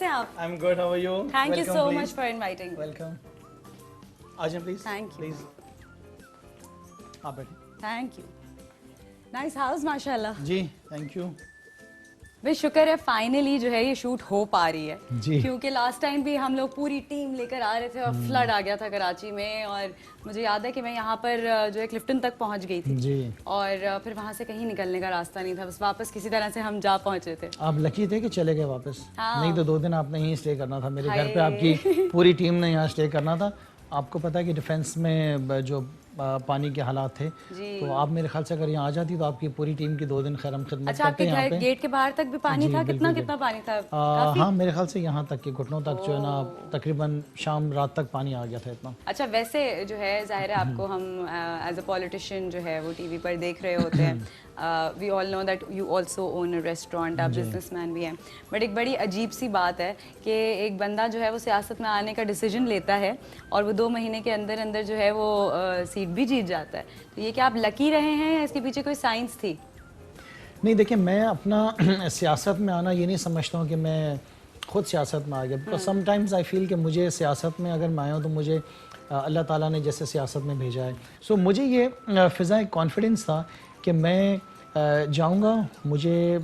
हैं आप? I am good, how are you? Thank you so much for inviting. Welcome. आ जाएं please. Thank you. Please आप बैठिए। Thank you. नाइस हाउस माशाल्लाह। जी थैंक यू। भाई शुक्र है फाइनली जो है ये शूट हो पा रही है जी। क्योंकि लास्ट टाइम भी हम लोग पूरी टीम लेकर आ रहे थे और फ्लड आ गया था कराची में, और मुझे याद है कि मैं यहाँ पर जो है क्लिफ्टन तक पहुँच गई थी जी। और फिर वहाँ से कहीं निकलने का रास्ता नहीं था, बस वापस किसी तरह से हम जा पहुँचे थे। आप लकी थे कि चले गए वापस। हाँ। नहीं तो 2 दिन आपने यहीं स्टे करना था, मेरे घर पे हाय। आपकी पूरी टीम ने यहाँ स्टे करना था। आपको पता है कि डिफेंस में जो पानी के हालात थे, तो आप मेरे ख्याल से अगर यहाँ आ जाती तो आपकी पूरी टीम की 2 दिन खैरम खिदमत अच्छा, करते आपके यहाँ घर पे। गेट के बाहर तक भी पानी जी, था? बिल्कुल, कितना पानी था? काफी? हाँ मेरे ख्याल से यहाँ तक के घुटनों तक जो है ना, तकरीबन शाम रात तक पानी आ गया था इतना। अच्छा, वैसे जो है जाहिर है आपको हम एज अ पॉलिटिशियन जो है वो टीवी पर देख रहे होते हैं। We all know that you also own a restaurant, आप बिजनेसमैन भी हैं, बट एक बड़ी अजीब सी बात है कि एक बंदा जो है वो सियासत में आने का डिसीजन लेता है और वो 2 महीने के अंदर अंदर जो है वो सीट भी जीत जाता है। तो ये क्या आप लकी रहे हैं या इसके पीछे कोई साइंस थी? नहीं देखिए, मैं अपना सियासत में आना ये नहीं समझता हूँ कि मैं खुद सियासत में आ गया, बिकॉज समटाइम्स आई फील कि मुझे सियासत में अगर मैं आया हूँ तो मुझे अल्लाह ताला ने जैसे सियासत में भेजा है। सो मुझे ये फ़िज़ा एक कॉन्फिडेंस था कि मैं जाऊँगा, मुझे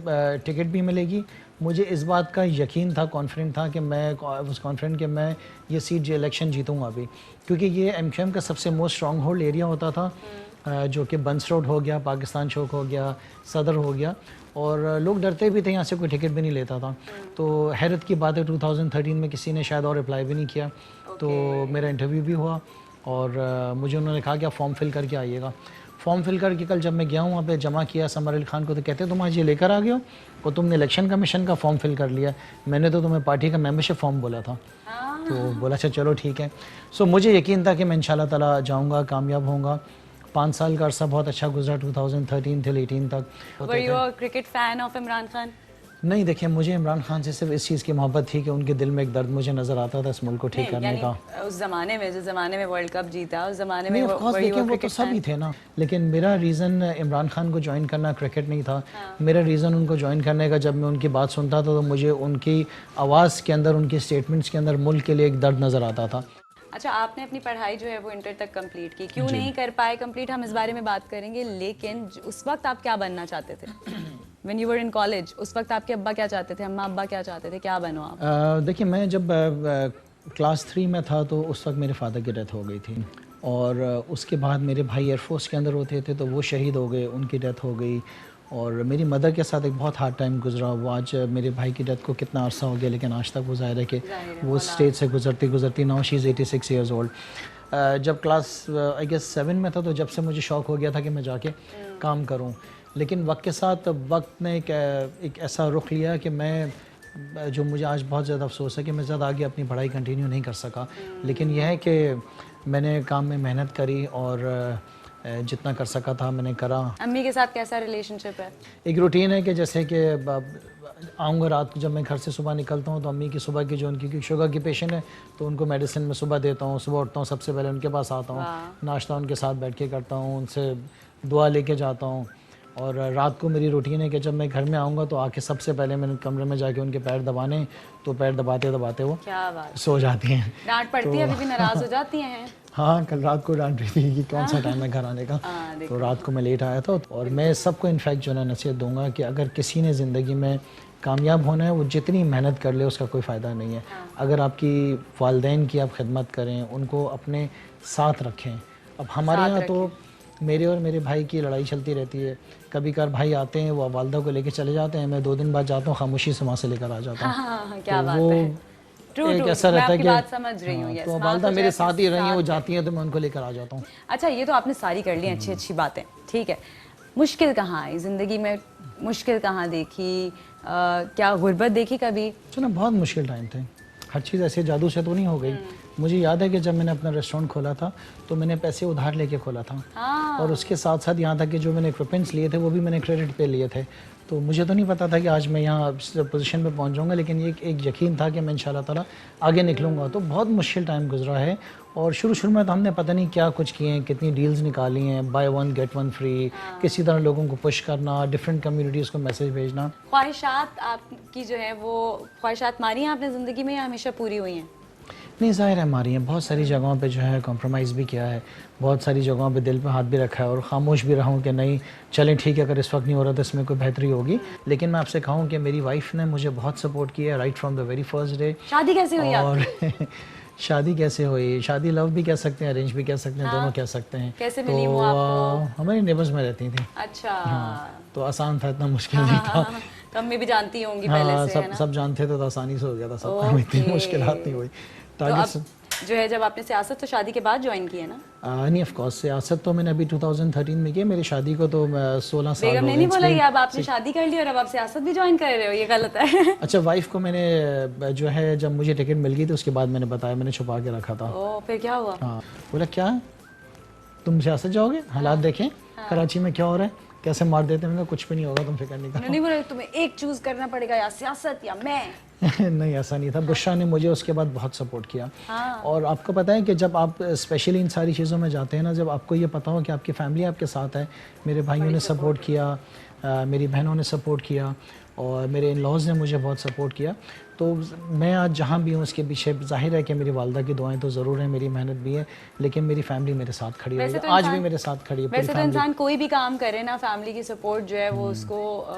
टिकट भी मिलेगी। मुझे इस बात का यकीन था, कॉन्फिडेंट था कि मैं वाज कॉन्फिडेंट कि मैं ये सीट जो इलेक्शन जीतूँगा अभी, क्योंकि ये एमक्यूएम का सबसे मोस्ट स्ट्रॉन्ग होल्ड एरिया होता था, जो कि बंस रोड हो गया, पाकिस्तान चौक हो गया, सदर हो गया, और लोग डरते भी थे, यहाँ से कोई टिकट भी नहीं लेता था। तो हैरत की बात है 2013 में किसी ने शायद और अप्लाई भी नहीं किया। तो मेरा इंटरव्यू भी हुआ और मुझे उन्होंने कहा कि आप फॉर्म फिल करके आइएगा। फॉर्म फिल करके कल जब मैं गया हूँ वहाँ पे जमा किया समर अली खान को, तो कहते तुम आज ये लेकर आ गए हो और तुमने इलेक्शन कमीशन का फॉर्म फिल कर लिया, मैंने तो तुम्हें पार्टी का मेंबरशिप फॉर्म बोला था। तो बोला अच्छा चलो ठीक है। सो मुझे यकीन था कि मैं इंशाल्लाह ताला जाऊँगा, कामयाब होऊंगा। 5 साल का अरसा बहुत अच्छा गुजरा, 2013 till 18 तक। Were you a cricket fan of Imran Khan? नहीं देखिए, मुझे इमरान खान से सिर्फ इस चीज़ की मोहब्बत थी कि उनके दिल में एक दर्द मुझे नज़र आता था इस मुल्क को ठीक करने का। उस जमाने में, जिस जमाने में वर्ल्ड कप जीता, उस जमाने में नहीं ऑफ कोर्स देखिए वो तो सभी थे ना, लेकिन मेरा रीज़न इमरान खान को ज्वाइन करना क्रिकेट नहीं था। मेरा रीज़न उनको ज्वाइन करने का, जब मैं उनकी बात सुनता था तो मुझे उनकी आवाज़ के अंदर, उनकी स्टेटमेंट्स के अंदर मुल्क के लिए एक दर्द नज़र आता था। अच्छा, आपने अपनी पढ़ाई जो है वो इंटर तक कंप्लीट की, क्यों नहीं कर पाए कंप्लीट, हम इस बारे में बात करेंगे, लेकिन उस वक्त आप क्या बनना चाहते थे? When you were in college, उस वक्त आपके अब्बा क्या चाहते थे, अम्मा अब्बा क्या चाहते थे, क्या बनो आप? देखिए मैं जब क्लास 3 में था तो उस वक्त मेरे फादर की डेथ हो गई थी, और उसके बाद मेरे भाई एयरफोर्स के अंदर होते थे तो वो शहीद हो गए, उनकी डेथ हो गई। और मेरी मदर के साथ एक बहुत हार्ड टाइम गुजरा। वो आज मेरे भाई की डेथ को कितना अरसा हो गया, लेकिन आज तक वो ज़ाहिर है कि वो स्टेज से गुजरती गुजरती now she is 86 years old. जब क्लास आई गेस 7 में था तो जब से मुझे शौक़ हो गया था कि मैं जाके काम करूं, लेकिन वक्त के साथ वक्त ने एक ऐसा रुख लिया कि मैं, जो मुझे आज बहुत ज़्यादा अफसोस है कि मैं ज़्यादा आगे अपनी पढ़ाई कंटिन्यू नहीं कर सका। लेकिन यह है कि मैंने काम में मेहनत करी और जितना कर सका था मैंने करा। अम्मी के साथ कैसा रिलेशनशिप है? एक रूटीन है कि जैसे कि आऊँगा रात को, जब मैं घर से सुबह निकलता हूँ तो अम्मी की सुबह की जो उनकी, क्योंकि शुगर की पेशेंट है तो उनको मेडिसिन में सुबह देता हूँ, सुबह उठता हूँ सबसे पहले उनके पास आता हूँ, नाश्ता उनके साथ बैठ के करता हूँ, उनसे दुआ लेके जाता हूँ। और रात को मेरी रूटीन है कि जब मैं घर में आऊँगा तो आके सबसे पहले मैंने कमरे में जाके उनके पैर दबाने, तो पैर दबाते दबाते वो क्या बात, सो जाती हैं। डांट पड़ती है, अभी भी नाराज़ हो जाती हैं? हाँ कल रात को डांट रही थी कि कौन सा टाइम है घर आने का, तो रात को मैं लेट आया था। और मैं सबको इनफैक्ट जो है नसीहत दूंगा कि अगर किसी ने ज़िंदगी में कामयाब होना है, वो जितनी मेहनत कर ले उसका कोई फ़ायदा नहीं है। अगर आपकी वालदैन की आप खिदमत करें, उनको अपने साथ रखें। अब हमारे यहाँ तो मेरे और मेरे भाई की लड़ाई चलती रहती है, कभी कभार भाई आते हैं, वो वालदा को लेके चले जाते हैं, मैं 2 दिन बाद जाता हूँ, खामोशी से वहाँ से लेकर आ जाता हूँ। क्या बात है। एक ऐसा रहता है कि बात समझ रही हूँ, तो वालदा मेरे साथ ही रही हैं, वो जाती हैं तो मैं उनको लेकर आ जाता हूँ। अच्छा, ये तो आपने सारी कर ली अच्छी अच्छी बातें, ठीक है, मुश्किल कहाँ आई ज़िंदगी में? मुश्किल कहाँ देखी? क्या गुर्बत देखी कभी? सुना, बहुत मुश्किल टाइम थे, हर चीज़ ऐसे जादू से तो नहीं हो गई। मुझे याद है कि जब मैंने अपना रेस्टोरेंट खोला था तो मैंने पैसे उधार लेके खोला था, और उसके साथ साथ यहाँ तक कि जो मैंने इक्विपमेंट्स लिए थे वो भी मैंने क्रेडिट पे लिए थे। तो मुझे तो नहीं पता था कि आज मैं यहाँ पोजीशन पे पहुँच जाऊँगा, लेकिन ये एक यकीन था कि मैं इंशाल्लाह ताला आगे निकलूँगा। तो बहुत मुश्किल टाइम गुजरा है, और शुरू में तो हमने पता नहीं क्या कुछ किए हैं, कितनी डील्स निकाली हैं, by one get one free, किसी तरह लोगों को पुश करना, डिफरेंट कम्युनिटीज़ को मैसेज भेजना। ख्वाहिशात आपकी जो है वो ख्वाहिशात मारी हैं आपने ज़िंदगी में या हमेशा पूरी हुई हैं? नहीं, ज़ाहिर है हमारी हैं, बहुत सारी जगहों पे जो है कॉम्प्रोमाइज़ भी किया है, बहुत सारी जगहों पे दिल पे हाथ भी रखा है, और ख़ामोश भी रहा हूँ कि नहीं चलें ठीक है, अगर इस वक्त नहीं हो रहा तो इसमें कोई बेहतरी होगी। लेकिन मैं आपसे कहूँ कि मेरी वाइफ ने मुझे बहुत सपोर्ट किया है right from the very first day. शादी कैसे हुई और आपकी? शादी कैसे हुई, शादी लव भी कह सकते हैं, अरेंज भी कह सकते हैं, दोनों कह सकते हैं। कैसे मिली वो आपको? हमारी नेबर्स में रहती थी। अच्छा। तो आसान था, इतना मुश्किल नहीं था। तो अम्मी भी जानती होंगी पहले से, है ना? सब जानते थे, तो आसानी से हो गया था सब काम, इतनी मुश्किलात नहीं हुई। तो अब जो है जब आपने सियासत तो शादी के बाद ज्वाइन की है ना? नहीं, ऑफ कोर्स सियासत तो मैंने अभी 2013 में की। मेरी शादी को तो 16 साल बेगम हो ने गए। नहीं बोला कि अब आपने शादी कर ली और अब आप सियासत भी ज्वाइन कर रहे हो, ये गलत है। अच्छा, वाइफ को मैंने जो है जब मुझे टिकट मिल गई तो उसके बाद मैंने बताया, मैंने छुपा के रखा था। ओ, फिर क्या हुआ? हाँ, बोला क्या तुम सियासत जाओगे, हालात देखें कराची में क्या हो रहा है, कैसे मार देते हैं। मैंने कुछ भी नहीं होगा, तुम फिक्र नहीं करो। नहीं बोला तुम्हें एक चूज करना पड़ेगा, या सियासत या मैं? नहीं, ऐसा नहीं था। बुशरा ने मुझे उसके बाद बहुत सपोर्ट किया। और आपको पता है कि जब आप स्पेशली इन सारी चीज़ों में जाते हैं ना, जब आपको ये पता हो कि आपकी फैमिली आपके साथ है, मेरे भाइयों ने सपोर्ट किया, मेरी बहनों ने सपोर्ट किया, और मेरे इन लॉज ने मुझे बहुत सपोर्ट किया। तो मैं आज जहाँ भी हूँ उसके पीछे ज़ाहिर है कि मेरी वालदा की दुआएं तो ज़रूर हैं, मेरी मेहनत भी है, लेकिन मेरी फैमिली मेरे साथ खड़ी है, तो आज भी मेरे साथ खड़ी है। वैसे तो इंसान कोई भी काम करे ना, फैमिली की सपोर्ट जो है वो उसको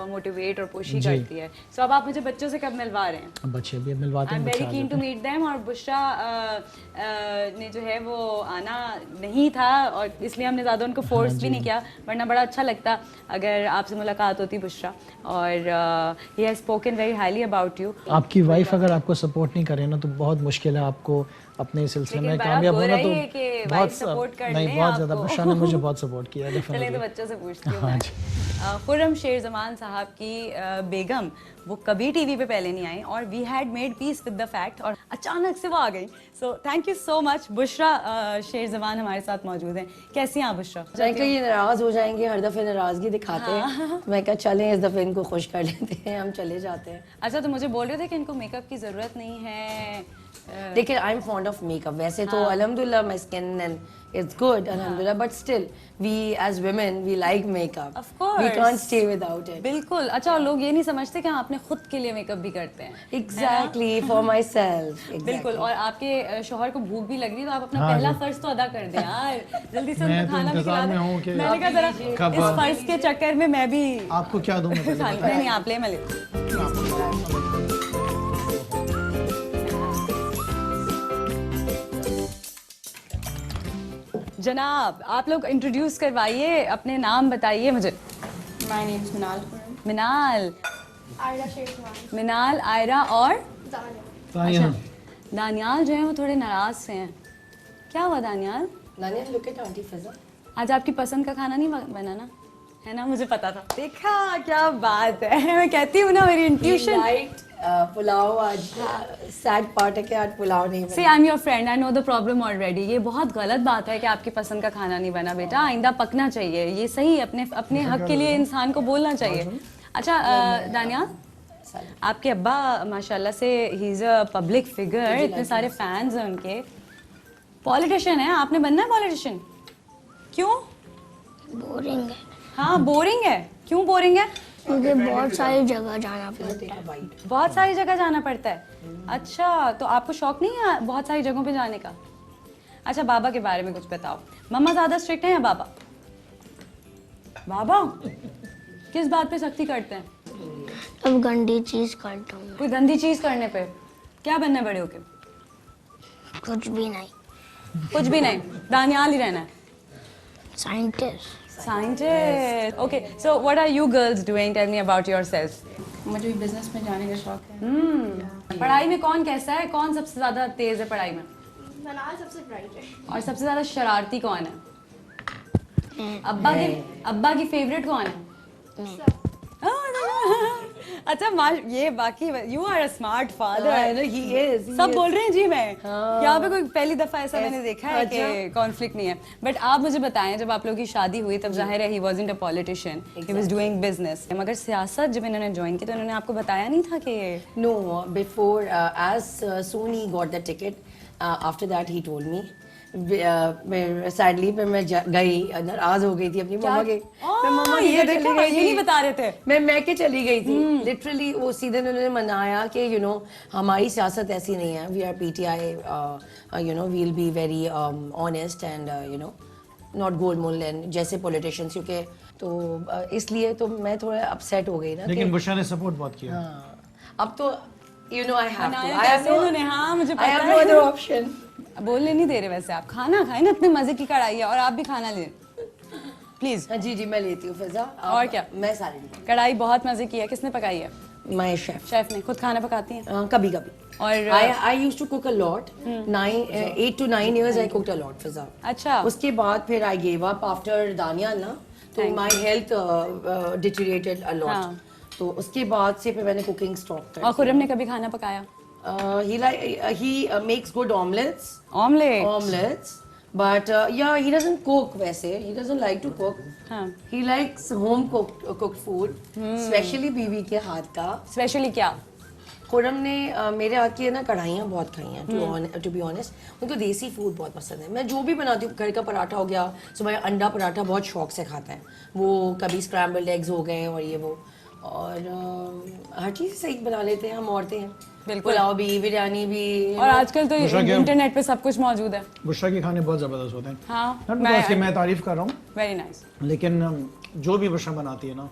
मोटिवेट और पुश ही करती है। सो अब आप मुझे बच्चों से कब मिलवा रहे हैं? बच्चे भी अब मिलवाते हैं। I am very keen to meet them. और बुशरा ने जो है वो आना नहीं था, और इसलिए हमने ज़्यादा उनको फोर्स भी नहीं किया, वरना बड़ा अच्छा लगता अगर आपसे मुलाकात होती बुशरा। और he has spoken very highly about you. आपकी वाइफ अगर आपको सपोर्ट नहीं करे ना तो बहुत मुश्किल है आपको अपने सिलसिले में कामयाब होना। तो बहुत सपोर्ट कर नहीं, बहुत ज़्यादा बुशरा ने मुझे बहुत सपोर्ट किया। चलिए तो बच्चों से पूछती हूँ मैं। खुर्रम शेर ज़मान साहब की बेगम वो कभी टीवी पे पहले नहीं आई, और we had made peace with the fact, और अचानक से वो आ गई। So thank you so much. Bushra Sher Zaman हमारे साथ मौजूद हैं। कैसी हैं आप बुशरा? ये नाराज हो जाएंगे, हर दफे नाराजगी दिखाते हैं। मैं क्या, चलें इस दफे इनको खुश कर लेते हैं, हम चले जाते हैं। अच्छा, तो मुझे बोल रहे थे कि इनको मेकअप की ज़रूरत नहीं है। देखिए, I am fond of makeup. वैसे तो अल्हम्दुलिल्लाह my skin and it's good अल्हम्दुलिल्लाह, but still we as women we like makeup. Of course. We can't stay without it. बिल्कुल। अच्छा, और लोग ये नहीं समझते कि हम अपने खुद के लिए मेकअप भी करते हैं। Exactly, for my self. बिल्कुल। और आपके शौहर को भूख भी लग रही है, तो आप अपना पहला फर्ज तो अदा कर दें यार, जल्दी से उनको खाना भी खिला दें। मैंने कहा जरा इस फर्ज के चक्कर में मैं भी आपको क्या दूं मैं? नहीं, आप ले, मैं ले। जनाब, आप लोग इंट्रोड्यूस करवाइए, अपने नाम बताइए मुझे। My name is Minal. Minal, Aira Sheikh. मिनाल, आयरा और तानिया। दानियाल जो है वो थोड़े नाराज से हैं। क्या हुआ दानियाल? नानिया, लुक एट आंटी फिजा। आज आपकी पसंद का खाना नहीं बना ना, है ना? मुझे पता था। देखा, क्या बात है। मैं कहती हूँ ना, मेरी इंट्यूशन। पुलाव आज सैड पार्ट है कि आज पुलाव नहीं बना। See, I'm your friend. I know the problem already. ये बहुत गलत बात है कि आपकी पसंद का खाना नहीं बना। बेटा, आइंदा पकना चाहिए, ये सही, अपने अपने हक के लिए इंसान को बोलना चाहिए। अच्छा दानिया, आपके अब्बा माशाल्लाह से ही इज अ पब्लिक फिगर, इतने सारे फैंस हैं उनके, पॉलिटिशियन है। आपने बनना है पॉलिटिशियन? क्यों? बोरिंग है, हाँ, बोरिंग है। क्यों बोरिंग है? मुझे बहुत सारी जगह जाना पड़ता है। बहुत सारी जगह जाना पड़ता है। अच्छा, तो आपको शौक नहीं है बहुत सारी जगहों पे जाने का? अच्छा, बाबा के बारे में कुछ बताओ। मम्मा ज्यादा स्ट्रिक्ट है या बाबा? बाबा किस बात पे सख्ती करते हैं? अब गंदी चीज करता हूँ, कोई गंदी चीज करने पे? क्या बनना है बड़े होके? कुछ भी नहीं, कुछ भी नहीं, दानियाल ही रहना है। Scientist. Scientist. Okay, so what are you girls doing? Tell me about yourself. मुझे भी बिजनेस में जाने का शौक है। पढ़ाई में कौन कैसा है? कौन सबसे ज्यादा तेज है पढ़ाई में? मनाल सबसे ब्राइट है। और सबसे ज्यादा शरारती कौन है? अब्बा की फेवरेट कौन है? अच्छा ये बाकी you are a smart I father. know he is. सब बोल रहे हैं जी। मैं यहाँ पे कोई पहली दफा ऐसा मैंने देखा है कि कॉन्फ्लिक्ट नहीं है। बट आप मुझे बताएं, जब आप लोगों की शादी हुई तब जाहिर है he wasn't a politician, he was doing business. मगर सियासत जब इन्होंने ज्वाइन की तो इन्होंने आपको बताया नहीं था कि No, before, as soon he got the ticket, after that he told me. मैं सैडली पे मैं गई, नाराज हो गई थी अपनी मम्मा के। मैं मम्मा ये के देखो, चली गई ये थी। नहीं बता रहे थे। मैं के चली गई थी लिटरली। वो सीधे उन्होंने मनाया कि यू नो हमारी सियासत ऐसी नहीं है, we are PTI, you know we will be very honest and you know not गोलमोल एंड जैसे पॉलिटिशियंस, क्योंकि तो इसलिए तो मैं थोड़ा अपसेट हो गई ना। लेकिन बुशरा ने सपोर्ट बहुत किया। अब तो you know I have to, बनाया आई हैव कैसे नो, उन्होंने? हाँ, मुझे आई हैव पता नो है। Other option. बोलने नहीं दे रहे। वैसे आप खाना खाए ना, इतने मजे की कढ़ाई है, और आप भी खाना लें प्लीज। जी जी मैं लेती हूँ फिजा। और क्या? मैं सारी लेती कढ़ाई बहुत मजे की है। किसने पकाई है? हूँ। My chef. शेफ ने। खुद खाना पकाती हैं? कभी कभी। और I used to cook a lot. 8 to 9 years I cooked a lot फिजा। अच्छा। उसके बाद फिर I gave up after Daniyal ना, तो my health deteriorated a lot. हाँ। तो उसके बाद से फिर मैंने कुकिंग स्टॉप कर और खुरम ने कभी खाना पकाया? he makes good omelets. Omelette. Omelets. But yeah, he doesn't cook वैसे. He doesn't like to cook. हाँ। He likes home cooked food, especially बीवी के हाथ का। स्पेशली क्या? खुरम ने मेरे हाथ की है ना कढ़ाइयाँ बहुत खाई हैं, टू बी ऑनेस्ट। उनको देसी फूड बहुत पसंद है। मैं जो भी बनाती हूँ, घर का पराठा हो गया, सुबह अंडा पराठा बहुत शौक से खाता है वो। कभी स्क्रैम्बल्ड एग्स हो गए और ये वो, और हर चीज़ सही बना लेते हैं हम औरतें हैं। बिल्कुल। पुलाव भी, बिरयानी भी। और आजकल तो बुशरा क्या? इंटरनेट पे सब कुछ मौजूद है। बुशरा के खाने बहुत ज़बरदस्त होते हैं। हाँ, Not because कि मैं तारीफ कर रहा हूँ, वेरी नाइस। लेकिन जो भी बुशरा बनाती है ना,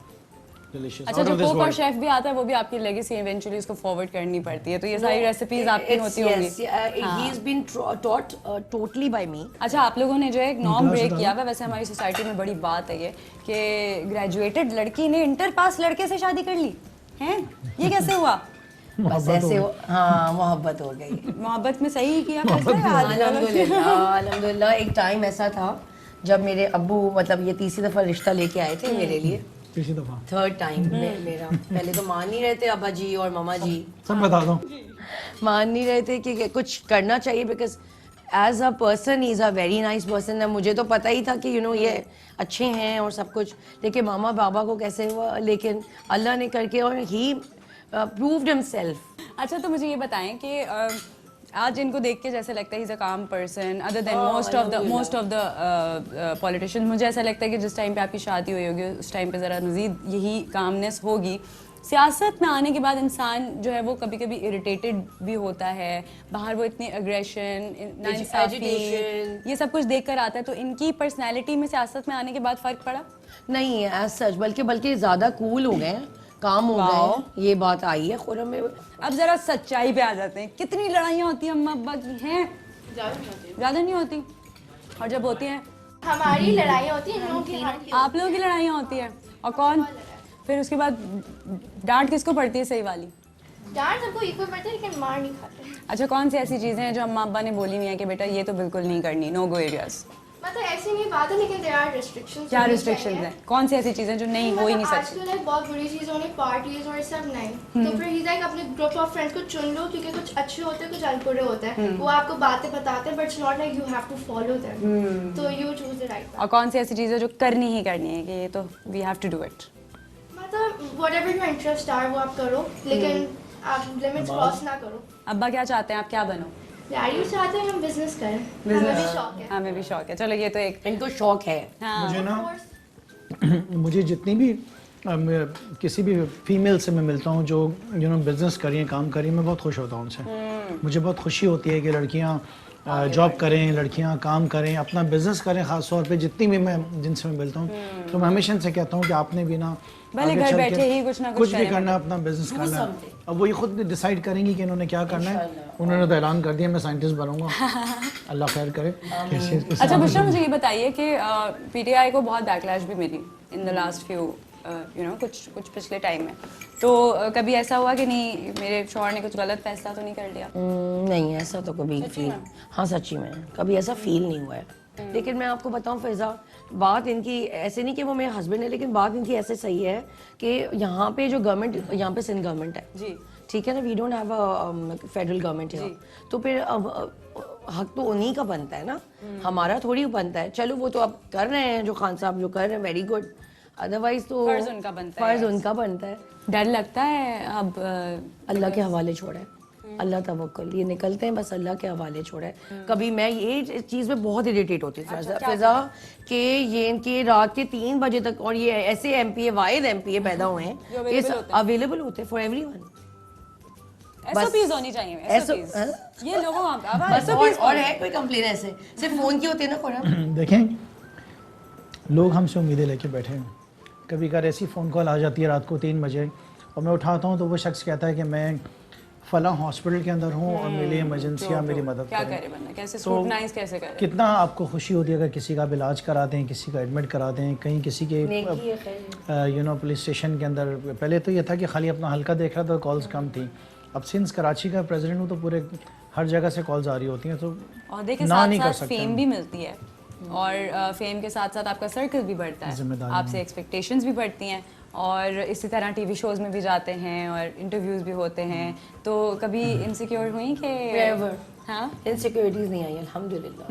डिलीशियस। अच्छा, जो कुक और शेफ भी आता है वो भी आपकी लेगेसी इवेंचुअली उसको फॉरवर्ड करनी पड़ती है, तो ये सारी रेसिपीज आपकी होती होंगी। he has been taught totally by me. अच्छा, आप लोगों ने जो है एक नॉर्म ब्रेक किया हुआ। वैसे हमारी सोसाइटी में बड़ी बात है ये कि ग्रेजुएटेड लड़की ने इंटर पास लड़के से शादी कर ली है। ये कैसे हुआ? बस ऐसे हाँ, मोहब्बत हो गई। मोहब्बत में सही किया फैसला? अल्हम्दुलिल्लाह, अल्हम्दुलिल्लाह। एक टाइम ऐसा था जब मेरे अब्बू मतलब ये तीसरी दफा रिश्ता लेके आए थे मेरे लिए। तीसरी दफा। थर्ड टाइम मेरा। पहले तो मान नहीं रहे थे अब्बा जी और मामा जी, सब बता दो। मान नहीं रहे थे कि कुछ करना चाहिए, because as a person he is a very nice person है। मुझे तो पता ही था कि यू नो ये अच्छे हैं और सब कुछ, लेकिन मामा बाबा को कैसे हुआ, लेकिन अल्लाह ने करके, और ही प्रूव्ड हिमसेल्फ। अच्छा, तो मुझे ये बताएं कि आज इनको देख के जैसे लगता है इज अ काम person other than most of the politicians. मुझे ऐसा लगता है कि जिस टाइम पे आपकी शादी हुई होगी उस टाइम पे ज़रा मज़ीद यही कामनेस होगी। सियासत में आने के बाद इंसान जो है वो कभी कभी इरिटेटेड भी होता है। बाहर वो इतनी अग्रेशन, नाइंसाफी, ये सब कुछ देख कर आता है। तो इनकी पर्सनैलिटी में सियासत में आने के बाद फ़र्क पड़ा? नहीं एज सच, बल्कि ज़्यादा कूल हो गए, काम हो गए, ये बात आई है खुरम में। अब जरा सच्चाई पे आ जाते हैं। कितनी लड़ाइयाँ होती हैं अम्मा अब्बा की? हैं ज़्यादा नहीं होती? और जब होती हैं हमारी लड़ाइयाँ होती हैं, इन लोगों की आप लोगों की लड़ाइयाँ होती हैं? और कौन फिर उसके बाद डांट किसको पड़ती है? सही वाली डांट सबको इक्वल पड़ता है, लेकिन मार नहीं खाते। अच्छा, कौन सी ऐसी चीज़ें हैं जो अम्मा अब्बा ने बोली हुई हैं कि बेटा ये तो बिल्कुल नहीं करनी, नो गो एरियाज? मतलब ऐसी नहीं बात है, लेकिन देयर आर रिस्ट्रिक्शंस। क्या रिस्ट्रिक्शंस हैं? कौन सी ऐसी चीज़ें जो नहीं हो ही नहीं सकती? आजकल लाइक बहुत बुरी चीज़ होनी, पार्टीज और सब नहीं। तो फिर ही लाइक अपने ग्रुप ऑफ फ्रेंड्स को चुन लो, क्योंकि कुछ अच्छे होते हैं, कुछ अनपुरे होते हैं। वो आपको बातें बताते हैं, but it's not like you have to follow them. तो यू चूज द राइट। और कौन सी ऐसी चीज़ें जो करनी ही करनी है कि ये तो we have to do it? मतलब व्हाटएवर योर इंटरेस्ट आर वो आप करो, लेकिन आप लिमिट्स क्रॉस ना करो। अब्बा क्या चाहते हैं आप क्या बनो? डैडी चाहते हैं हम बिजनेस करें, हमें भी शौक है। हमें भी शौक है। चलो, ये तो एक इनको शौक है। हाँ। मुझे ना मुझे जितनी भी किसी भी फीमेल से मैं मिलता हूँ जो यू नो बिजनेस करी हैं, काम करी, मैं बहुत खुश होता हूँ उनसे। मुझे बहुत खुशी होती है कि लड़कियाँ जॉब करें, लड़कियाँ काम करें, अपना बिजनेस करें। ख़ास तौर पे जितनी भी मैं जिनसे मैं मिलता हूँ तो मैं हमेशा इनसे कहता हूँ कि आपने भी ना भले आगे घर चल बैठे के ही कुछ ना कुछ भी करना है, अपना बिजनेस करना है। अब वो ये खुद भी डिसाइड करेंगी कि इन्होंने क्या करना है। उन्होंने तो ऐलान कर दिया मैं साइंटिस्ट बनूंगा। अल्लाह खैर करे। अच्छा बुशरा, मुझे ये बताइए कि पीटीआई को बहुत बैकलैश भी मिली in the last few you know कुछ पिछले टाइम में। तो कभी ऐसा हुआ कि नहीं मेरे शौहर ने कुछ गलत फैसला तो नहीं कर लिया? नहीं, ऐसा तो कभी फील, हाँ सच्ची में कभी ऐसा फील नहीं हुआ है। लेकिन मैं आपको बताऊं फिजा, बात इनकी ऐसे नहीं कि वो मेरे हस्बैंड है, लेकिन बात इनकी ऐसे सही है कि यहाँ पे जो गवर्नमेंट, यहाँ पे सिंध गवर्नमेंट है जी। ठीक है ना, we don't have a federal government यहाँ, तो फिर अब हक तो उन्हीं का बनता है ना, हमारा थोड़ी बनता है। चलो वो तो अब कर रहे हैं, जो खान साहब जो कर रहे हैं, वेरी गुड, अदरवाइज तो फर्ज उनका बनता है। फर्ज उनका बनता है। डर लगता है अब अल्लाह के हवाले छोड़ा है, अल्लाह तवक्कुल, ये निकलते हैं बस अल्लाह के हवाले छोड़ा है। कभी मैं ये चीज़ में बहुत इरिटेट होती हूँ फिजा कि ये इनके रात के 3 बजे तक, और ये ऐसे एमपीए वाहिद एमपीए पैदा हुए हैं ये अवेलेबल होते हैं फॉर एवरीवन। SOPs होनी चाहिए, SOPs। ये लोगों बस और है कोई कंप्लेन ऐसे सिर्फ फोन की होती है ना खुरम? देखें, लोग हमसे उम्मीदें लेके बैठे हैं। कभी कभार ऐसी फ़ोन कॉल आ जाती है रात को 3 बजे और मैं उठाता हूँ तो वो शख्स कहता है कि मैं फ़लाँ हॉस्पिटल के अंदर हूँ और मेरी इमरजेंसी है, मेरी मदद क्या करें। करे बंदा, कैसे स्क्रूटनाइज कैसे करे? कितना आपको खुशी होती है अगर किसी का इलाज करा दें, किसी का एडमिट करा दें, कहीं किसी के पुलिस स्टेशन के अंदर। पहले तो ये था कि खाली अपना हल्का देख रहा था, कॉल्स कम थी। अब सिंस कराची का प्रेसिडेंट हूँ तो पूरे हर जगह से कॉल्स आ रही होती हैं, तो और देखिए ना नहीं साथ कर साथ सकते फेम भी मिलती है, और फेम के साथ साथ आपका सर्कल भी बढ़ता है, जिम्मेदारी आपसे एक्सपेक्टेशंस भी बढ़ती हैं, और इसी तरह टीवी शोज में भी जाते हैं और इंटरव्यूज भी होते हैं। तो कभी इनसिक्योर हुई कि Never. हाँ इनसिक्योरिटीज नहीं आई अल्हम्दुलिल्लाह।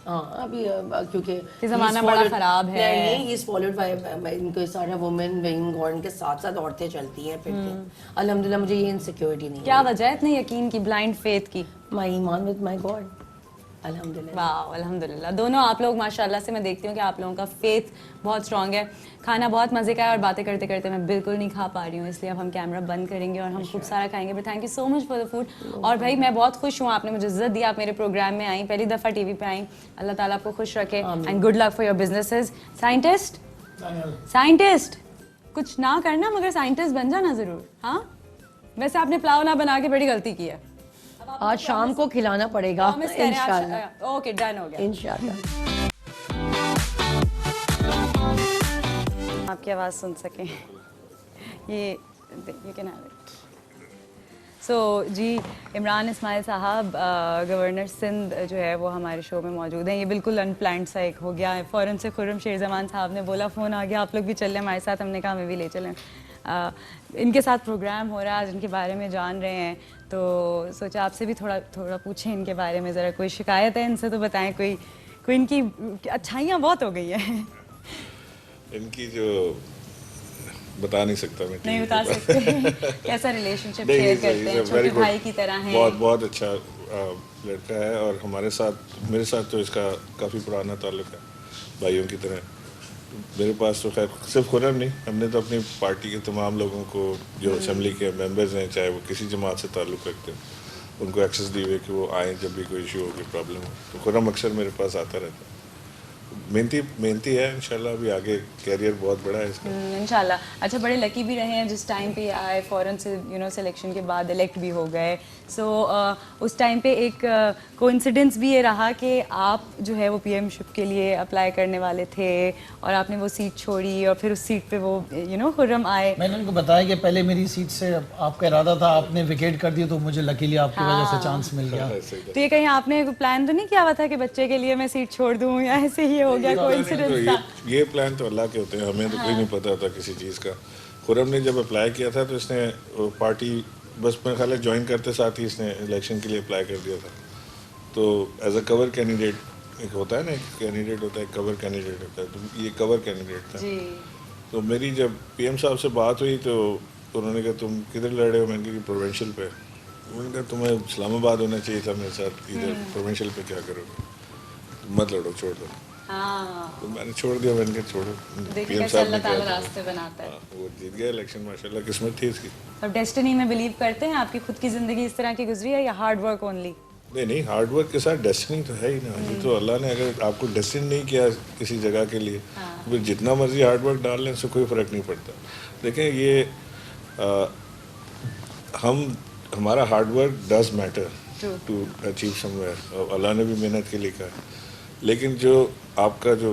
हाँ अभी क्योंकि ये ज़माना बड़ा ख़राब है। नहीं, ही इज फॉलोड बाय इनके सारा वुमेन विंग और इनके साथ साथ औरतें चलती हैं फिरती हैं। अल्हम्दुलिल्लाह मुझे ये इनसिक्योरिटी नहीं क्या वजह है इतने यकीन की, ब्लाइंड फेथ की? माय ईमान विद माय गॉड अल्हम्दुलिल्लाह। वाह अल्हम्दुलिल्लाह। दोनों आप लोग माशाल्लाह से मैं देखती हूँ कि आप लोगों का फेथ बहुत स्ट्रांग है। खाना बहुत मज़े का है और बातें करते करते मैं बिल्कुल नहीं खा पा रही हूँ, इसलिए अब हम कैमरा बंद करेंगे और हम खूब सारा खाएंगे। But thank you so much for the food. और भाई मैं बहुत खुश हूँ, आपने मुझे इज्जत दी, आप मेरे प्रोग्राम में आई, पहली दफ़ा टीवी पे आई। अल्लाह ताला आपको खुश रखे and good luck for your businesses. Scientist scientist कुछ ना करना मगर साइंटिस्ट बन जाना ज़रूर। हाँ वैसे आपने पुलाव ना बना के बड़ी गलती की है, आज शाम को खिलाना पड़ेगा इंशाल्लाह। ओके डन हो गया इंशाल्लाह। आपकी आवाज़ सुन सकें। ये यू कैन हैव इट। सो जी इमरान इस्माइल साहब गवर्नर सिंध जो है वो हमारे शो में मौजूद हैं। ये बिल्कुल अनप्लान्ड सा एक हो गया है, फ़ौरन से खुर्रम शेर जमान साहब ने बोला फ़ोन आ गया आप लोग भी चल रहे हमारे साथ, हमने कहा हमें भी ले चलें। इनके साथ प्रोग्राम हो रहा है आज, इनके बारे में जान रहे हैं, तो सोचा आपसे भी थोड़ा पूछें इनके बारे में ज़रा। कोई शिकायत है इनसे तो बताएं, कोई इनकी अच्छाइयाँ बहुत हो गई हैं। इनकी जो बता नहीं सकता मैं, नहीं बता सकते। कैसा रिलेशनशिप शेयर करते हैं, छोटे भाई की तरह हैं? बहुत अच्छा लड़का है और हमारे साथ, मेरे साथ तो इसका काफ़ी पुराना ताल्लुक है भाइयों की तरह। मेरे पास तो खैर सिर्फ खुर्रम नहीं, हमने तो अपनी पार्टी के तमाम लोगों को जो असेंबली के मेंबर्स हैं, चाहे वो किसी जमात से ताल्लुक़ रखते हैं, उनको एक्सेस दी हुई कि वो आएँ जब भी कोई इशू हो, कोई प्रॉब्लम हो। तो खुर्रम अक्सर मेरे पास आता रहता है। मेहनती है, इंशाल्लाह अभी आगे कैरियर बहुत बड़ा है इसका इंशाल्लाह। अच्छा बड़े लकी भी रहे हैं जिस टाइम पे आए, फ़ौरन से सिलेक्शन के बाद इलेक्ट भी हो गए। सो उस टाइम पे एक कोइंसिडेंस भी ये रहा कि आप जो है वो पीएमशिप के लिए अप्लाई करने वाले थे और आपने वो सीट छोड़ी और फिर उस सीट पे वो खुर्रम आए। मैंने उनको बताया कि पहले मेरी सीट से आपका इरादा था, आपने विकेट कर दिया, तो मुझे लकीली आपकी वजह से चांस मिल गया। तो ये कहीं आपने प्लान तो नहीं किया हुआ था कि बच्चे के लिए मैं सीट छोड़ दूँ, या ऐसे ही हो गया कोइंसिडेंस था? ये प्लान तो अल्लाह के होते हैं, हमें तो कोई नहीं पता होता किसी चीज़ का। खुर्रम ने जब अप्लाई किया था तो इसने पार्टी बस मेरे ख्याल है ज्वाइन करते साथ ही इसने इलेक्शन के लिए अप्लाई कर दिया था। तो एज अ कवर कैंडिडेट एक होता है ना, एक कैंडिडेट होता है, एक कवर कैंडिडेट होता है, तो ये कवर कैंडिडेट था। तो मेरी जब पीएम साहब से बात हुई तो उन्होंने कहा तुम किधर लड़ रहे हो? मैंने कहा प्रोविंशियल पे। उन्होंने कहा तुम्हें इस्लामाबाद होना चाहिए था मेरे साथ, इधर प्रोविंशियल पे क्या करोगे, मत लड़ो, छोड़ दो। तो मैंने छोड़ दिया, मैंने कहा छोड़ो, पीएम साहब ने कहा रास्ते बनाता है। वो जीत गया इलेक्शन, माशाल्लाह किस्मत थी इसकी। अब डेस्टिनी में बिलीव करते हैं? आपकी खुद की ज़िंदगी इस तरह की गुजरी है या हार्ड वर्क ओनली? नहीं, हार्ड वर्क के साथ डेस्टिनी तो है ही ना। ये तो अल्लाह ने अगर आपको डेस्टिनी नहीं किया किसी जगह के लिए, तो फिर जितना मर्जी हार्ड वर्क डाल लें उससे कोई फ़र्क नहीं पड़ता। देखें ये हमारा hard work does matter to achieve somewhere, अल्लाह ने भी मेहनत के लिए कहा। लेकिन जो आपका जो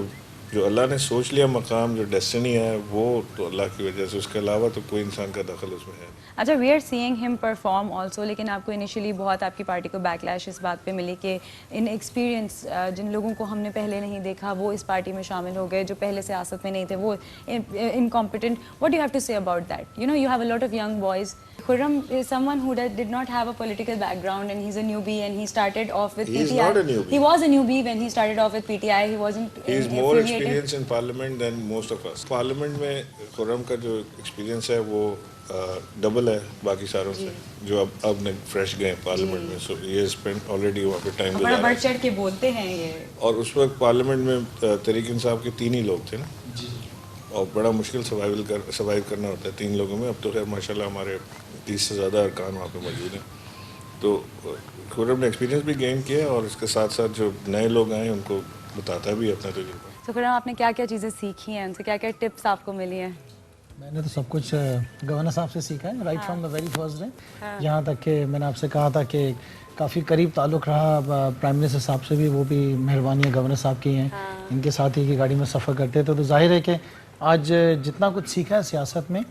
जो अल्लाह ने सोच लिया मकाम, जो डेस्टिनी है, वो तो अल्लाह की वजह से, उसके अलावा तो कोई इंसान का दखल उसमें है। अच्छा, we are seeing him perform also, लेकिन आपको इनिशियली बहुत आपकी पार्टी को बैकलैश इस बात पे मिली कि इन एक्सपीरियंस जिन लोगों को हमने पहले नहीं देखा वो इस पार्टी में शामिल हो गए, जो पहले सियासत में नहीं थे वो incompetent. What do you have to say about that? You know, you have a lot of young boys. Khurram is someone who did not have a political background, and he's a newbie, and he started off with He is PTI. not a newbie. He was a newbie when he started off with PTI. He wasn't He is more affiliated. experienced in parliament than most of us. Parliament में खुर्रम का जो experience है वो double है बाकी सारों से, जो अब फ्रेश गए पार्लियामेंट में. सो ये स्पेंड ऑलरेडी वहाँ पे टाइम बड़ा गुजारा बढ़ है. चढ़ के बोलते हैं ये. और उस वक्त पार्लियामेंट में तरीक इंसाफ के 3 ही लोग थे ना, और बड़ा मुश्किल सर्वाइव करना होता है 3 लोगों में. अब तो खैर माशाल्लाह हमारे 30 से ज़्यादा अरकान वहाँ पे मौजूद हैं. तो खुर्रम ने एक्सपीरियंस भी गेन किया है, और इसके साथ साथ जो नए लोग आए उनको बताता भी है अपना तजुर्बा. तो खुर्रम, आपने क्या क्या चीज़ें सीखी हैं उनसे, क्या क्या टिप्स आपको मिली हैं? मैंने तो सब कुछ गवर्नर साहब से सीखा है, right from the very first day. यहाँ तक कि मैंने आपसे कहा था कि काफ़ी करीब ताल्लुक़ रहा प्राइम मिनिस्टर साहब से भी, वो भी मेहरबानी गवर्नर साहब की हैं. इनके साथ ही की गाड़ी में सफ़र करते थे, तो जाहिर है कि आज जितना कुछ सीखा है सियासत में,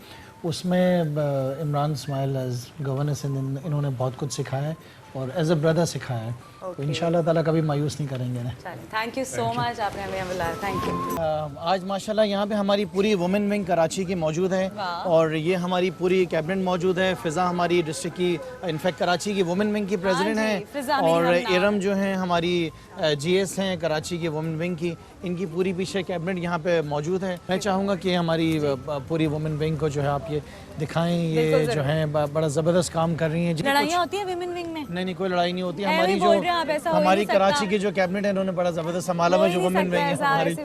उसमें इमरान इस्माइल एज गवर्नर से इन्होंने बहुत कुछ सिखाया है, और एज अ ब्रदर सिखाया है. तो इंशाल्लाह ताला कभी मायूस नहीं करेंगे ना. थैंक यू सो मच, आपने हमें बुलाया. Thank you. आज माशाल्लाह यहाँ पे हमारी पूरी वुमेन विंग कराची की मौजूद है, और ये हमारी पूरी कैबिनेट मौजूद है. फ़िज़ा हमारी डिस्ट्रिक्ट की, इनफैक्ट कराची की वुमेन विंग की प्रेसिडेंट हैं, और इरम जो हैं हमारी GS हैं कराची की वुमेन विंग की. इनकी पूरी पीछे कैबिनेट यहाँ पे मौजूद है. मैं चाहूँगा कि हमारी पूरी वुमेन विंग को जो है आप ये दिखाएं, ये जो है बड़ा ज़बरदस्त काम कर रही हैं. लड़ाइयाँ होती हैं वुमेन विंग में? नहीं, कोई लड़ाई नहीं होती. ऐसे हमारी बोल रहे जो हैं आप, ऐसा हो ही हमारी नहीं सकता. कराची की जो कैबिनेट है इन्होंने बड़ा ज़बरदस्त संभाला हुआ, जो वुमेन विंग है हमारी. तो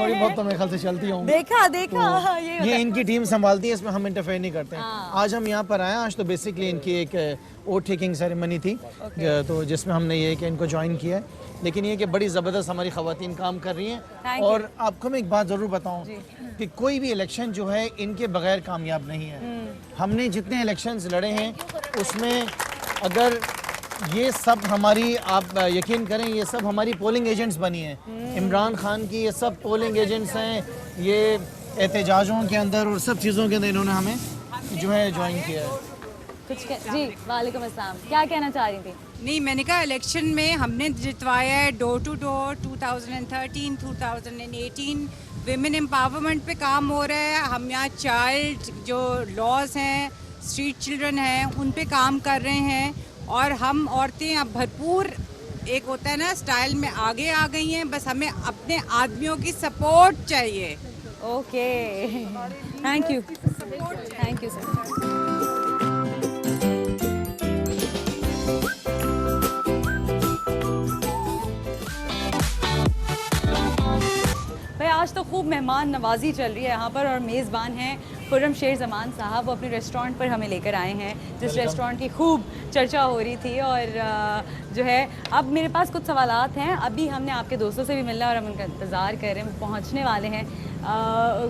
थोड़ी बहुत तो मेरे ख्याल से चलती होंगी. देखा ये इनकी टीम संभालती है, इसमें हम इंटरफेयर नहीं करते हैं. आज हम यहाँ पर आए, आज तो बेसिकली इनकी एक ओट टेकिंग सेरेमनी थी, तो जिसमें हमने ये कि इनको ज्वाइन किया है. लेकिन ये कि बड़ी ज़बरदस्त हमारी ख़वातीन काम कर रही हैं. और आपको मैं एक बात ज़रूर बताऊं कि कोई भी इलेक्शन जो है इनके बगैर कामयाब नहीं है. हमने जितने इलेक्शंस लड़े हैं उसमें अगर ये सब हमारी, आप यकीन करें, ये सब हमारी पोलिंग एजेंट्स बनी हैं. इमरान खान की ये सब पोलिंग एजेंट्स हैं. ये एहतजाजों के अंदर और सब चीज़ों के अंदर इन्होंने हमें जो है ज्वाइन किया है. जी, वालेकुम अस्सलाम. क्या कहना चाह रही थी? नहीं, मैंने कहा इलेक्शन में हमने जितवाया है door to door. 2013, 2018 women empowerment पे काम हो रहा है. हम यहाँ चाइल्ड जो लॉज हैं, स्ट्रीट चिल्ड्रन हैं, उन पे काम कर रहे हैं. और हम औरतें अब भरपूर, एक होता है ना स्टाइल में, आगे आ गई हैं. बस हमें अपने आदमियों की सपोर्ट चाहिए. Okay, thank you sir. भाई, आज तो खूब मेहमान नवाजी चल रही है यहाँ पर, और मेज़बान हैं खुर्रम शेर ज़मान साहब. वो अपने रेस्टोरेंट पर हमें लेकर आए हैं, जिस रेस्टोरेंट की खूब चर्चा हो रही थी. और जो है, अब मेरे पास कुछ सवालात हैं. अभी हमने आपके दोस्तों से भी मिलना है और हम उनका इंतज़ार कर रहे हैं, वो पहुँचने वाले हैं.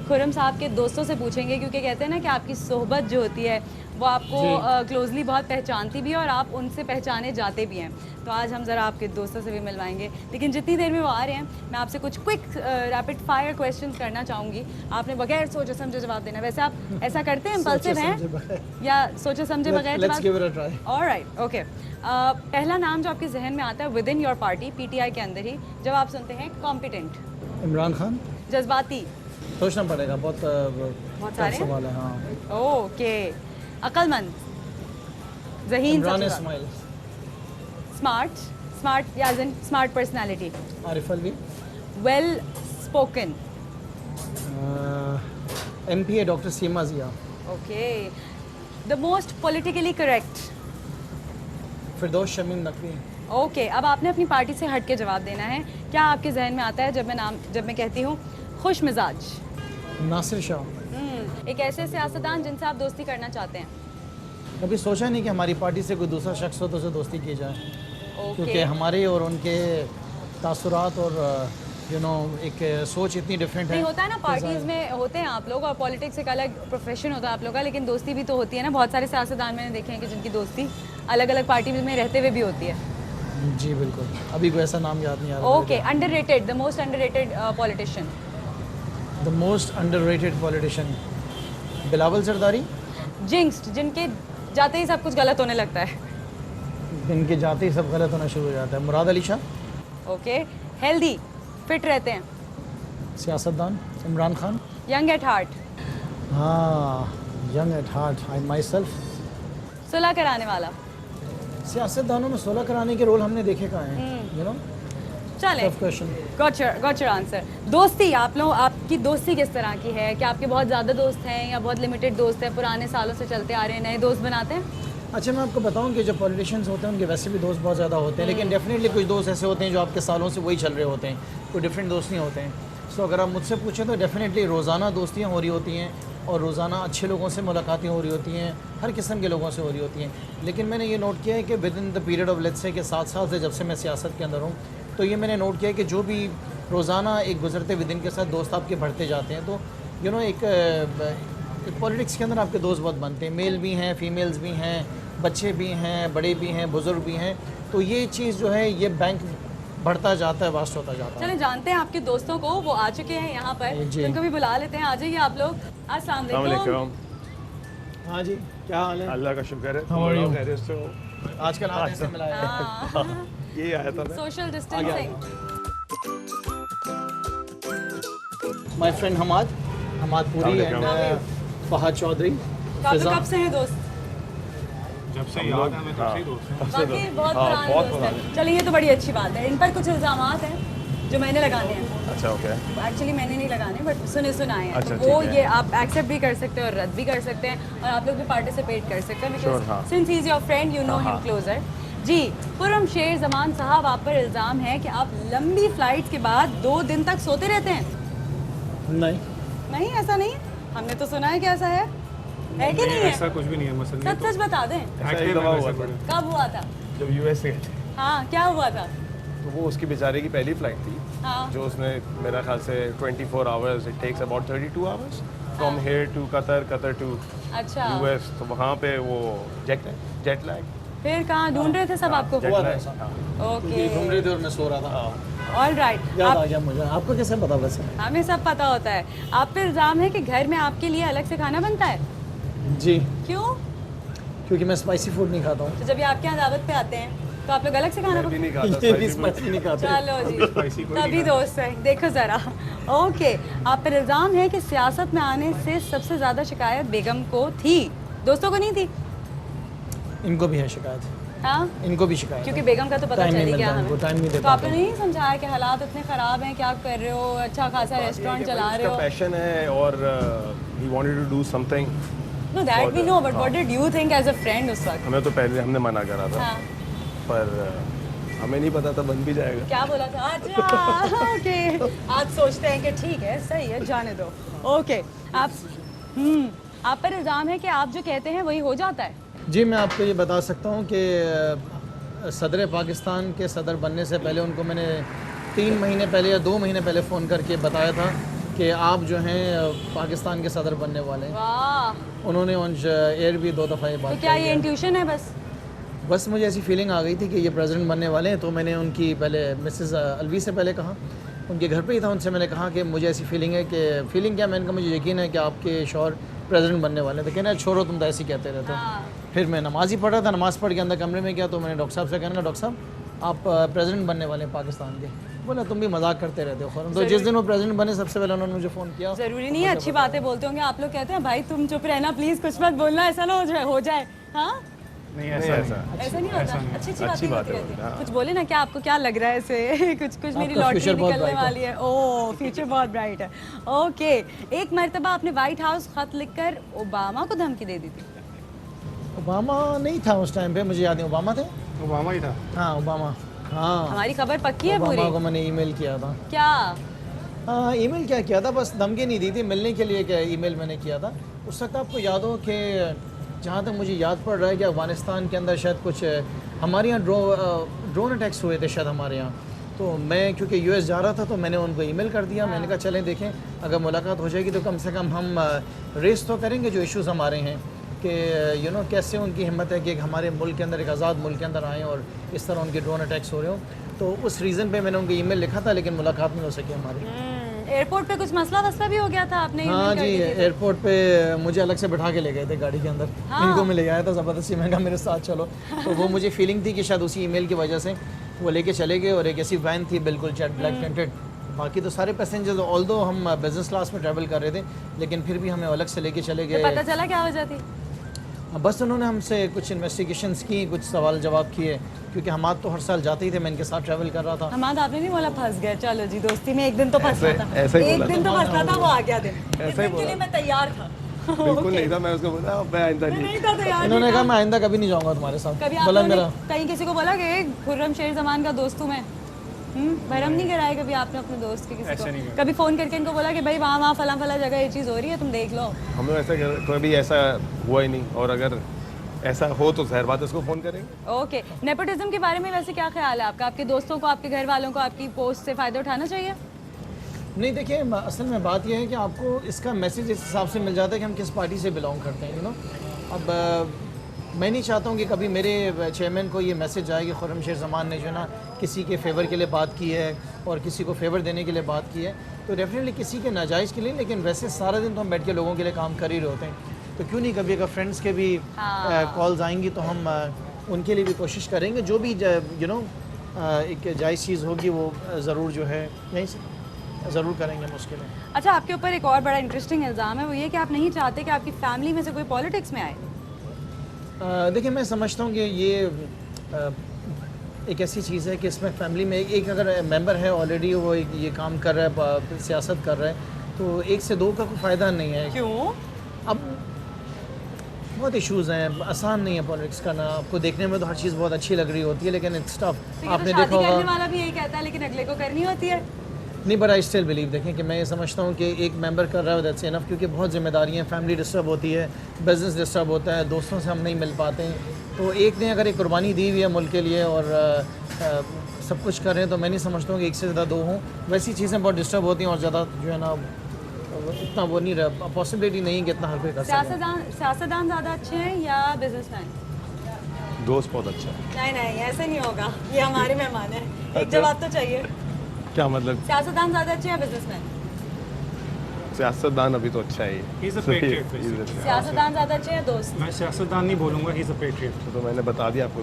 खुर्रम साहब के दोस्तों से पूछेंगे, क्योंकि कहते हैं ना कि आपकी सोहबत जो होती है वो आपको क्लोजली बहुत पहचानती भी है, और आप उनसे पहचाने जाते भी हैं. तो आज हम ज़रा आपके दोस्तों से भी मिलवाएंगे. लेकिन जितनी देर में वो आ रहे हैं, मैं आपसे कुछ क्विक रैपिड फायर क्वेश्चंस करना चाहूँगी. आपने बगैर सोचे समझे जवाब देना. वैसे आप ऐसा करते हैं, इम्पल्सिव हैं या सोचे समझे बगैर जवाब? Alright, okay. पहला नाम जो आपके जहन में आता है with in your party, PTI के अंदर ही, जब आप सुनते हैं कॉम्पिटेंट? इमरान खान. जज्बाती? सोचना पड़ेगा, बहुत सारे सवाल है. हाँ. ओके. अक्लमंद? ज़हीन? इमरान इस्माइल. स्मार्ट या smart personality? Arif Alvi. Well spoken? MPA doctor Seema Zia. Okay. The most politically correct? Firdous Shamim Naqvi. Okay. अब आपने अपनी पार्टी से हट के जवाब देना है. क्या आपके जहन में आता है जब मैं कहती हूँ खुश मिजाज? नासिर शाह. एक ऐसे सियासतदान जिनसे आप दोस्ती करना चाहते हैं? कभी सोचा नहीं कि हमारी पार्टी से कोई दूसरा शख्स हो तो उससे दोस्ती की जाए, क्योंकि ओके. हमारे और उनके तासुरात और एक सोच इतनी डिफरेंट है. नहीं, होता है ना, पार्टीज में होते हैं आप लोग, और पॉलिटिक्स एक अलग प्रोफेशन होता है आप लोग का, लेकिन दोस्ती भी तो होती है ना. बहुत सारे सियासतदान मैंने देखे हैं कि जिनकी दोस्ती अलग अलग पार्टी में रहते हुए भी होती है. जी बिल्कुल, अभी कोई ऐसा नाम याद नहीं आ रहा। Okay, underrated, the most underrated politician. The most underrated politician, Bilawal Zardari. Jinxed, जिनके जाते ही सब कुछ गलत होने लगता है। इनके जाते ही सब गलत होना शुरू हो जाता है, Murad Ali Shah. Okay, healthy, fit रहते हैं। सियासतदान, Imran Khan. Young at heart. हाँ, young at heart, I myself. सुलह कराने वाला। सियासतदानों में सोलह कराने के रोल हमने देखे कहाँ हैं, यू नो। चले, tough question. Got your answer. दोस्ती, आप लोग, आपकी दोस्ती किस तरह की है? क्या आपके बहुत ज़्यादा दोस्त हैं या बहुत लिमिटेड दोस्त हैं? पुराने सालों से चलते आ रहे हैं, नए दोस्त बनाते हैं? अच्छा, मैं आपको बताऊं कि जो पॉलिटिशियंस होते हैं उनके वैसे भी दोस्त बहुत ज़्यादा होते हैं, लेकिन डेफिनेटली कुछ दोस्त ऐसे होते हैं जो आपके सालों से वही चल रहे होते हैं, कोई डिफरेंट दोस्त नहीं होते हैं। सो अगर आप मुझसे पूछें तो डेफिनेटली रोज़ाना दोस्तियाँ हो रही होती हैं और रोज़ाना अच्छे लोगों से मुलाकातें हो रही होती हैं, हर किस्म के लोगों से हो रही होती हैं। लेकिन मैंने ये नोट किया है कि with in the period of let's say कि 7 साल से जब से मैं सियासत के अंदर हूँ, तो ये मैंने नोट किया है कि जो भी रोज़ाना एक गुजरते हुए दिन के साथ दोस्त आपके बढ़ते जाते हैं, तो यू नो एक पॉलिटिक्स के अंदर आपके दोस्त बहुत बनते हैं, मेल भी हैं, फीमेल्स भी हैं, बच्चे भी हैं, बड़े भी हैं, बुज़ुर्ग भी हैं। तो ये चीज़ जो है ये बैंक बढ़ता जाता है, वास्ट होता जाता है। चले, जानते हैं आपके दोस्तों को, वो आ चुके हैं यहाँ पर, जी। तो उनको भी बुला लेते हैं। आ जाइए आप लोग। अस्सलाम वालेकुम। हाँ जी, क्या हाल है? अल्लाह का शुक्र है। How are you? खैरियत से हो? आजकल आते से मिलाया है। ये आया था मैं। Social distancing. My friend Hammad Puri and Fahad Chaudhary. तो आप लोग कब से हैं दोस्त? जब से याद है हमें तब से ही दोस्त हैं। बाकी बहुत पुराने दोस्त हैं। चलिए, ये तो बड़ी अच्छी बात है। इन पर कुछ इल्ज़ामात हैं जो मैंने लगाने हैं। अच्छा, ओके। एक्चुअली मैंने नहीं लगाने, बट सुनाए हैं। अच्छा, वो ठीक है। ये आप एक्सेप्ट भी कर सकते हैं और रद्द भी कर सकते हैं, और आप लोग भी पार्टिसिपेट कर सकते हैं, Sure, हाँ। Because since he is your friend, you know him closer. जी, खुर्रम शेर जमान साहब, आप पर इल्ज़ाम है कि आप लंबी फ्लाइट के बाद 2 दिन तक सोते रहते हैं। नहीं, नहीं, ऐसा नहीं है। हमने तो सुना है कि ऐसा है कि नहीं है? ऐसा कुछ भी नहीं है, मसला सच सच बता दें, ऐसा एक दफा हुआ था कब हुआ था? जब यूएस से गए थे, हाँ, क्या हुआ था? तो वो उसकी बेचारे की पहली फ्लाइट थी, हाँ, जो उसने मेरा ख्याल से 24 hours, it takes about 32 hours from here to Qatar to अच्छा। यूएस। तो वहाँ पे वो जेट लैग फिर कहाँ ढूंढ रहे थे सब आपको? हुआ था ऐसा। ओके, घूम रहे थे और मैं सो रहा था। All right. याद आ गया मुझे। आपको कैसे पता? वैसे हमें सब पता होता है। आप पे इल्ज़ाम है कि घर में आपके लिए अलग से खाना बनता है। जी, क्यों? क्योंकि मैं स्पाइसी फूड नहीं खाता हूँ। तो जब ये आपके यहाँ दावत पे आते हैं तो आप लोग अलग से खाना भी नहीं ये भी खाता। स्पाइसी नहीं खाते। चलो जी, तभी दोस्त है। देखो ज़रा। ओके, आप पर इल्ज़ाम है कि सियासत में आने से सबसे ज़्यादा शिकायत बेगम को थी, दोस्तों को नहीं थी। इनको भी है शिकायत, हाँ, इनको भी शिकायत क्योंकि है। बेगम का तो पता टाइम चल नहीं ही गया मिलता इनको, हमें। टाइम नहीं दे तो आपने पाते। नहीं समझाया कि हालात इतने ख़राब हैं, क्या कर रहे हो, अच्छा खासा रेस्टोरेंट चला रहे उसका हो। पैशन है और he wanted to do something. No that we know, but what did you think as a friend उस वक्त? हमें तो पहले हमने मना करा था, हाँ, पर हमें नहीं पता था बन भी जाएगा। क्या बोला था? अच्छा, ओके। आज सोचते हैं कि ठीक है, सही है, जाने दो। ओके, आप पर इल्ज़ाम है कि आप जो कहते हैं वही हो जाता है। जी, मैं आपको ये बता सकता हूँ कि सदर पाकिस्तान के सदर बनने से पहले उनको मैंने 3 महीने पहले या 2 महीने पहले फ़ोन करके बताया था कि आप जो हैं पाकिस्तान के सदर बनने वाले हैं। वाह, उन्होंने ऑन एयर भी 2 दफ़ा ये तो बात क्या कही ये है। इंट्यूशन है बस? बस मुझे ऐसी फीलिंग आ गई थी कि ये प्रेसिडेंट बनने वाले हैं, तो मैंने उनकी पहले मिसेस अलवी से पहले कहा, उनके घर पे ही था, उनसे मैंने कहा कि मुझे ऐसी फीलिंग है कि फ़ीलिंग क्या, मैंने कहा मुझे यकीन है कि आपके शौहर प्रेसिडेंट बनने वाले हैं। तो कहना छोड़ो, तुम तो ऐसे ही कहते रहते हो। हाँ, फिर मैं नमाज ही पढ़ रहा था, नमाज़ पढ़ के अंदर कमरे में गया तो मैंने डॉक्टर साहब से कहना, डॉक्टर साहब आप प्रेसिडेंट बनने वाले हैं पाकिस्तान के। बोला तुम भी मजाक करते रहते हो। ख़ौरन तो जिस दिन वो प्रेसिडेंट बने सबसे पहले उन्होंने मुझे फ़ोन किया। ज़रूरी नहीं है अच्छी बातें बोलते होंगे, आप लोग कहते हैं भाई तुम चुप रहना प्लीज़, कुछ मत बोलना, ऐसा ना हो जाए। हाँ, नहीं नहीं ऐसा ऐसा नहीं होता। अच्छी बातें है, होती है। हाँ। कुछ बोले ना, क्या आपको क्या लग रहा है इसे? कुछ मेरी आपका लॉटरी future बहुत निकलने bright है। वाली है। ओह, फ्यूचर बहुत ब्राइट है। ओके, एक मरतबा आपने व्हाइट हाउस खत लिखकर ओबामा को धमकी दे दी थी। ओबामा नहीं था उस टाइम पे, मुझे याद नहीं। ओबामा थे? ओबामा ही था। हाँ, ओबामा। हाँ, हमारी खबर पक्की है पूरी? ओबामा को मैंने ईमेल किया था। क्या? हाँ, ईमेल क्या किया था, बस धमकी नहीं दी थी, मिलने के लिए क्या ईमेल मैंने किया था। उस वक्त आपको याद हो कि जहाँ तक मुझे याद पड़ रहा है कि अफ़गानिस्तान के अंदर शायद कुछ हमारे यहाँ ड्रोन अटैक्स हुए थे शायद हमारे यहाँ। तो मैं क्योंकि यूएस जा रहा था तो मैंने उनको ईमेल कर दिया। मैंने कहा चलें देखें, अगर मुलाकात हो जाएगी तो कम से कम हम रेस तो करेंगे जो इश्यूज़ हमारे हैं। कि यू नो कैसे उनकी हिम्मत है कि हमारे मुल्क के अंदर, एक आज़ाद मुल्क के अंदर आएँ और इस तरह उनके ड्रोन अटैक्स हो रहे हों। तो उस रीज़न पे मैंने उनको ईमेल लिखा था, लेकिन मुलाकात नहीं हो सकी हमारी। एयरपोर्ट पे कुछ मसला वसला भी हो गया था, आपने हाँ email कर जी, दी थी तो? एयरपोर्ट पे मुझे अलग से बैठा के ले गए थे गाड़ी के अंदर। हाँ। इनको मैं ले आया था ज़बरदस्ती, मैं कहा मेरे साथ चलो। तो वो मुझे फीलिंग थी कि शायद उसी ईमेल की वजह से वो लेके चले गए, और एक ऐसी वैन थी बिल्कुल जेट ब्लैक टेंटेड। बाकी तो सारे पैसेंजर्स, ऑल्दो हम बिजनेस क्लास में ट्रैवल कर रहे थे, लेकिन फिर भी हमें अलग से लेके चले तो गए। पता चला क्या वजह थी? बस उन्होंने हमसे कुछ इन्वेस्टिगेशंस की, कुछ सवाल जवाब किए, क्योंकि हम तो हर साल जाते ही थे, मैं इनके साथ ट्रैवल कर रहा था। हमाद आपने नहीं बोला फंस गए, चलो जी दोस्ती में एक दिन तो फंसना था, ऐसे ही एक बोला दिन तो फंसना था, वो आ गया दिन। इस ऐसा ही दिन के लिए बोला। मैं तैयार था। बिल्कुल नहीं था, मैं उसको बोला मैं आइंदा नहीं। नहीं था तैयार। इन्होंने कहा मैं आइंदा कभी नहीं जाऊंगा तुम्हारे साथ। कभी आप बोला लोगों ने मेरा कहीं किसी को बोला कि खुर्रम शेर जमान का दोस्त हूँ मैं? भरम नहीं कराया कभी आपने अपने दोस्त के किसी ऐसे नहीं को? करा। कभी फोन करके इनको बोला कि भाई वहाँ फला जगह ये चीज़ हो रही है, तुम देख लो? हम लोग ऐसा कभी ऐसा हुआ ही नहीं, और अगर ऐसा हो तो ज़ाहिर बात है उसको फ़ोन करेंगे। ओके, नेपोटिज्म के बारे में वैसे क्या ख्याल है आपका? आपके दोस्तों को, आपके घर वालों को आपकी पोस्ट से फ़ायदा उठाना चाहिए? नहीं, देखिए असल में बात यह है कि आपको इसका मैसेज इस हिसाब से मिल जाता है कि हम किस पार्टी से बिलोंग करते हैं, यू नो। अब मैं नहीं चाहता हूँ कि कभी मेरे चेयरमैन को ये मैसेज आए कि खुर्रम शेर जमान ने जो है ना किसी के फेवर के लिए बात की है और किसी को फेवर देने के लिए बात की है। तो डेफिनेटली किसी के नाजायज़ के लिए, लेकिन वैसे सारा दिन तो हम बैठ के लोगों के लिए काम कर ही रहे होते हैं, तो क्यों नहीं कभी अगर फ्रेंड्स के भी कॉल्स आएंगी तो हम उनके लिए भी कोशिश करेंगे। जो भी यू नो एक जायज़ चीज़ होगी वो ज़रूर जो है यहीं से ज़रूर करेंगे मुश्किल है। अच्छा, आपके ऊपर एक और बड़ा इंटरेस्टिंग इल्ज़ाम है, वो ये कि आप नहीं चाहते कि आपकी फैमिली में से कोई पॉलिटिक्स में आए। देखिए मैं समझता हूँ कि ये एक ऐसी चीज़ है कि इसमें फैमिली में एक अगर मेंबर है ऑलरेडी, वो ये काम कर रहा है, सियासत कर रहा है, तो एक से दो का कोई फ़ायदा नहीं है। क्यों? अब बहुत इश्यूज़ हैं, आसान नहीं है पॉलिटिक्स करना। आपको देखने में तो हर चीज़ बहुत अच्छी लग रही होती है, लेकिन इट्स टफ। तो आपने शादी देखा करने होगा। वाला भी यही कहता है, लेकिन अगले को करनी होती है। नहीं, बट आई स्टिल बिलीव, देखें कि मैं ये समझता हूँ कि एक मेंबर कर रहा है दैट्स इनफ, क्योंकि बहुत जिम्मेदारियाँ, फैमिली डिस्टर्ब होती है, बिजनेस डिस्टर्ब होता है, दोस्तों से हम नहीं मिल पाते हैं। तो एक ने अगर एक कुर्बानी दी हुई है मुल्क के लिए और सब कुछ कर रहे हैं, तो मैं नहीं समझता हूँ कि एक से ज़्यादा दो हों। वैसी चीज़ें बहुत डिस्टर्ब होती हैं और ज़्यादा जो है ना इतना वो नहीं रहा, पॉसिबिलिटी नहीं कि इतना हर कोई कर सके। सियासतदान ज़्यादा अच्छे हैं या बिजनेसमैन? दोस्त बहुत अच्छा है। नहीं, ऐसे नहीं होगा, ये हमारे मेहमान हैं, एक अच्छा। जवाब तो चाहिए। क्या मतलब? सियासतदान ज़्यादा अच्छे हैं या बिजनेसमैन? सियासतदान अभी तो अच्छा है। He's a patriot, basically. सियासतदान ज़्यादा अच्छे हैं दोस्त? मैं सियासतदान नहीं बोलूँगा, ही इज़ अ पेट्रियट। तो मैंने बता दिया आपको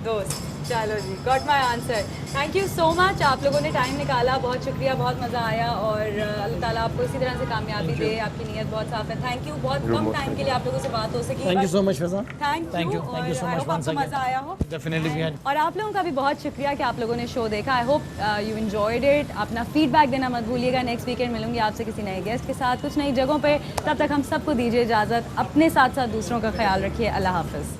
दोस्त। चलो जी, got my answer. Thank you so much, आप लोगों ने टाइम निकाला, बहुत शुक्रिया, बहुत मज़ा आया, और अल्लाह ताला आपको इसी तरह से कामयाबी दे। आपकी नीयत बहुत साफ है। थैंक यू, बहुत कम टाइम के लिए आप लोगों से बात हो सकी। Thank you so much Faiza. Thank you so much once आपको मज़ा आया हो। Definitely we had. और आप लोगों का भी बहुत शुक्रिया कि आप लोगों ने शो देखा। I hope you enjoyed it. अपना फीडबैक देना मत भूलिएगा। नेक्स्ट वीकेंड मिलूंगी आपसे किसी नए गेस्ट के साथ, कुछ नई जगहों पे। तब तक हम सबको दीजिए इजाज़त। अपने साथ साथ दूसरों का ख्याल रखिए। अल्लाह हाफ़िज़।